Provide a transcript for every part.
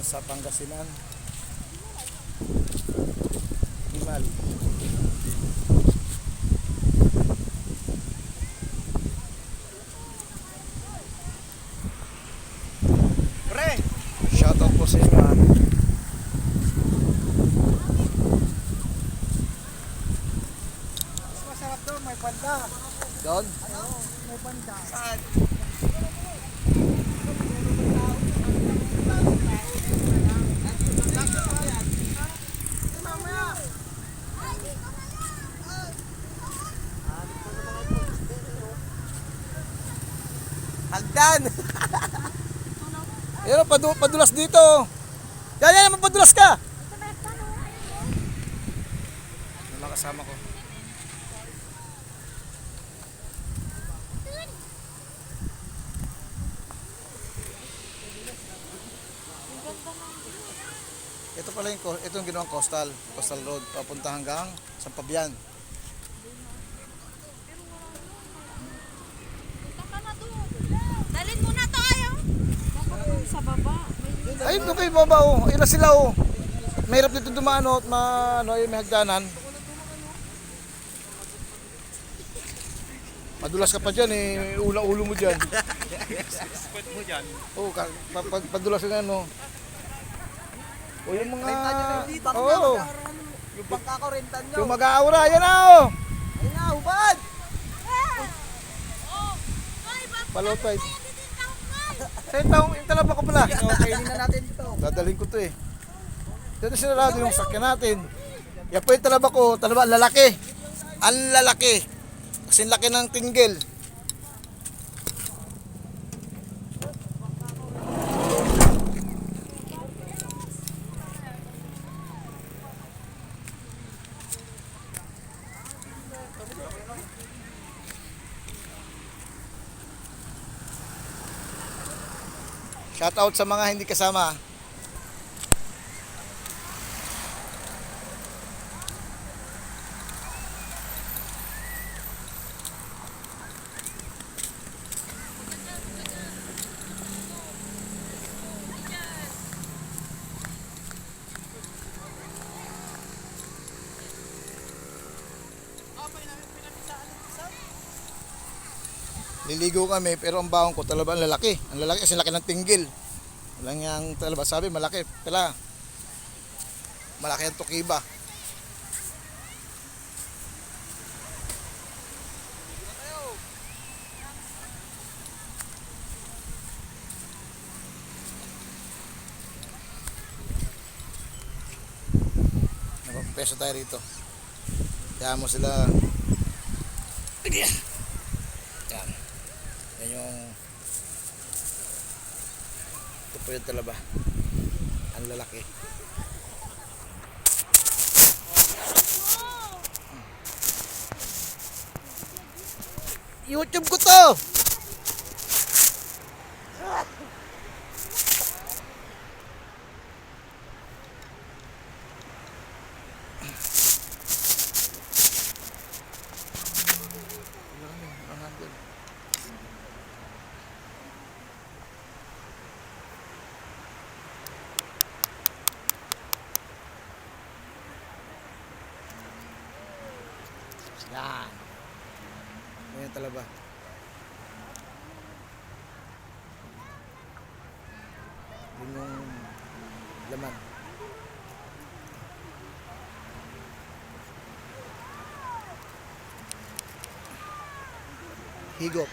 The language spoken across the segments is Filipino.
sa Pangasinan. Himal. Pre, shoutout po sa inyo ha. Mas masarap doon, may panda. Doon? Oo, may panda. Saan? Hagdan! Ayun, padulas dito. Yan, mapadulas ka! Yung mga kasama ko. Ito pala yung ginawang coastal road papunta hanggang Sampabian. Dalhin mo na to ayaw. Sa baba. Ayun doon kayo baba oh. Ayun na sila oh. Mahirap dito dumaan oh, at may hagdanan. Madulas ka pa dyan eh, ulo mo dyan. Pwede mo dyan. Oo, padulas ka ano. O yung mga... Oo. Yung bangka ko rentan nyo. Yung mag-aura, yan na oh. Ayun na, hubad! Palotay. Sa yung talaba ko pala. Kainin na natin ito. Dadalhin ko to eh. Dito sinarado yung sakyan natin. Yan po yung talaba ko. Talaba, lalaki. Ang lalaki. Kasing laki ng tinggil. Shout out sa mga hindi kasama. Liligo kami pero ang baon ko talaba ang lalaki. Ang lalaki kasi laki ng tinggil. Walang yang talaba sabi malaki. Pala. Malaki ang tukiba. Nakapeso tayo rito. Kaya mo sila. Yan. Yan yung ito po yung talaba ang lalaki. YouTube ko to. Yan. Yan yung talaba. Yun yung laman. Higop.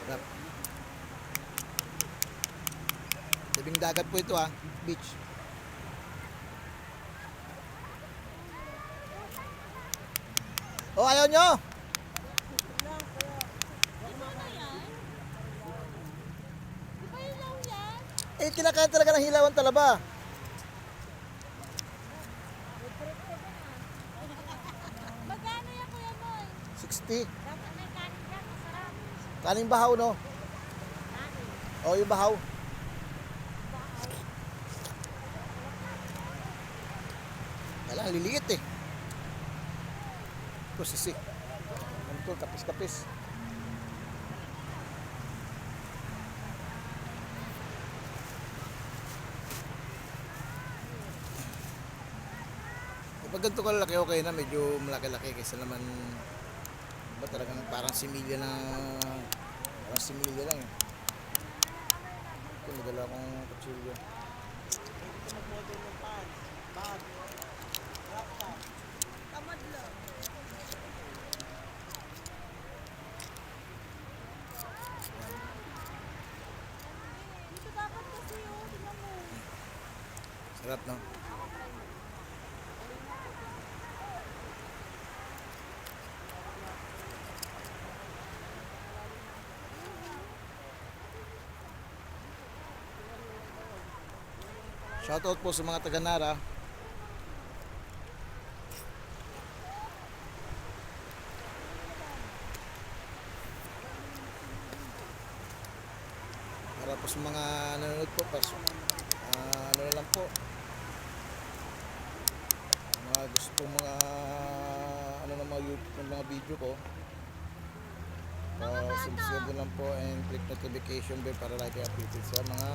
Sarap. Tabing dagat po ito ha. Beach. Oh, ayaw nyo? Eh, kinakain talaga ng hilawan talaba. Magkano yan Kuya Boy? 60. Dapat may kanin ka, masarap. Kaning bahaw, no? Oh, yung bahaw. Kailangan liliit eh. Ito sisik. Ano to? Kapis-kapis. Pag ganito kalalaki, okay na. Medyo malaki-laki kaysa naman ba talagang parang similya na parang similya lang eh. Ito, madala akong kutsilyo. Ito mag-model ng pants. Bag. Laptop. Tamad lang. Dito dapat kasi oh, tingnan mo. Sarap, no? Shoutout po sa mga taga Nara. Para po sa mga nanonood po, ano na lang po, mga gusto mga ano ng mga YouTube, ng mga video ko, subscribe na lang po and click notification bell para lagi updated sa mga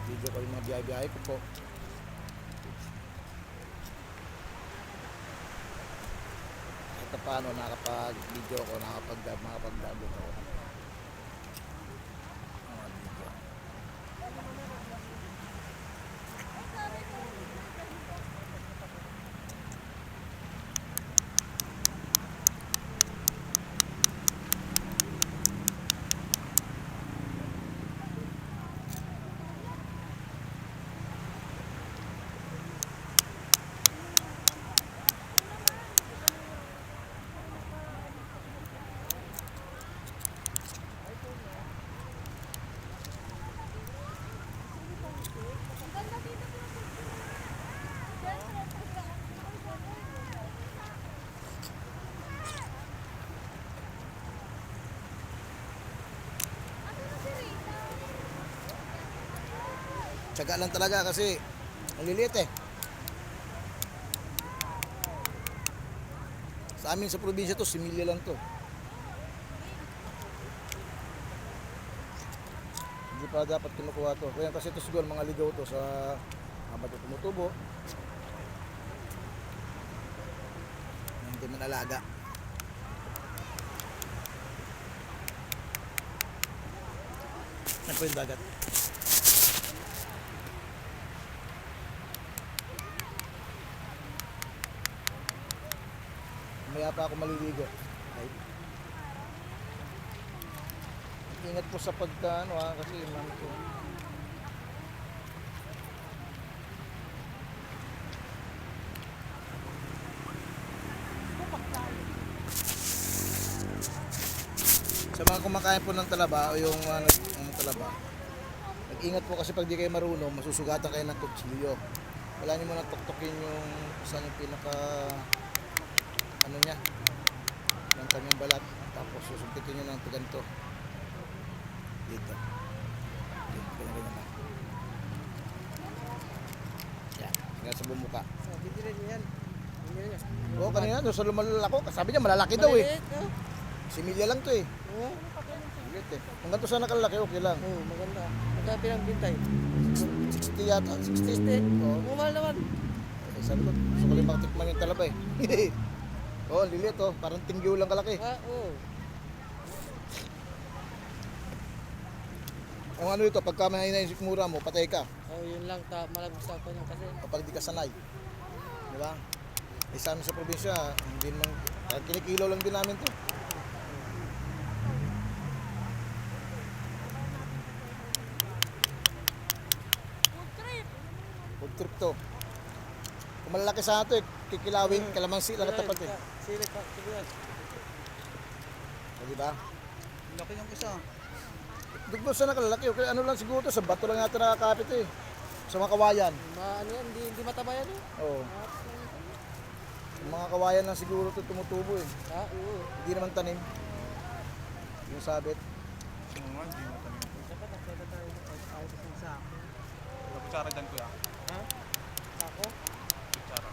video ko, yung mga biyahe-biyahe ko po. At paano nakapag-video ko, nakapag-vlog ako. Mga video. Tsaga lang talaga kasi ang liliit eh. Sa amin sa probinsya to, similya lang to. Hindi pa dapat kinukuha to. Kaya kasi ito siguro mga ligaw to sa habang ito tumutubo. Hindi man alaga. Yan po yung dagat. Maya pa ako maliligo. Ay. Ingat po sa pagka ano kasi man ko. Sa mga kumakain po ng talaba o yung talaba, mag-ingat po kasi pag di kayo marunong, masusugatan kayo ng kutsilyo. Wala niyo muna tuktukin yung saan yung pinaka ano niya, ng kanyang balat, tapos susuntikin nyo ng ganito dito. Ganyan lang yan, hanggang sa bumuka. So, bibili niyo yan. Bibili niyo. Oo, kanina doon sa lumalako, sabi niya malalaki daw eh. Maliliit, no? Similya lang to eh. Oo. Liit eh. Kung ganito sana kalalaki, okay lang. Oo, maganda. Magkapi ng bintay. 60 yata, 60. 60. Oo. Mahal naman. Eh, sabi ko, gusto ko rin makatikman yung talaba eh. Oo, liliit oh, parang tinggiw lang kalaki. Oo. Ang ano ito, pagka may sikmura mo, patay ka. Oh, yun lang. Malabos ako niyan kasi. Kapag di ka sanay. Di ba? Eh, sa amin sa probinsya, hindi naman, kinikilaw lang din namin to. Food trip. Food trip to. Kung malalaki sana to, kikilawin, kalamansi lang tapat eh. Sili pa. Sibuyas. O, di ba? Laki yung isa. Dugbo sana kalalaki, okay, ano lang siguro to, sa bato lang natin nakakapit eh. Sa mga kawayan. Ano yan? Hindi mataba yan eh. Oo. Sa mga kawayan lang siguro to tumutubo eh. Oo. Hindi naman tanim. Yung sabit. Oo nga, hindi mo tanim. Dapat nagkita tayo ng ayos ng sako. Wala kutsara dyan kuya. Ha? Sako? Kutsara.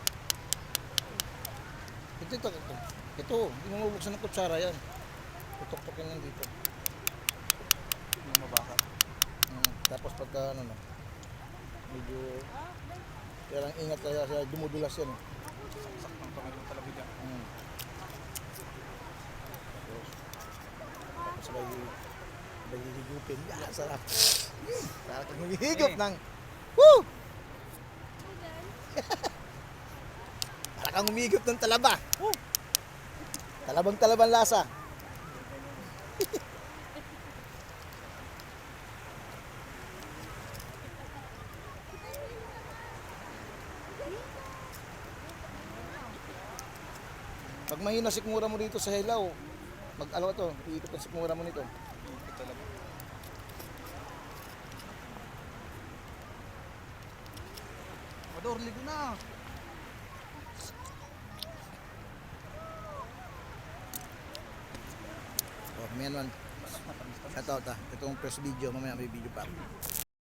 Ito, hindi mo mabuksan ng kutsara yan. Tutok-tokin lang dito. Hindi mabasa. Tapos pagka ano na, medyo kaya lang ingat kaya dumudulas yan eh. Saksak ng Tungkol mo talaga dyan. Tapos sabay higupin. Yan, sarap. Sarap kang humihigop ng... Woo! Para kang humihigop ng talaba. Woo! Talabang-talabang lasa. Pag mahina sikmura mo dito sa Hilaw, mag-alaw to, iikot ang sikmura mo nito. Ito talaga. Mador, ligo na. Oh, mamaya naman. Ito, itong first video, mamaya may video pa.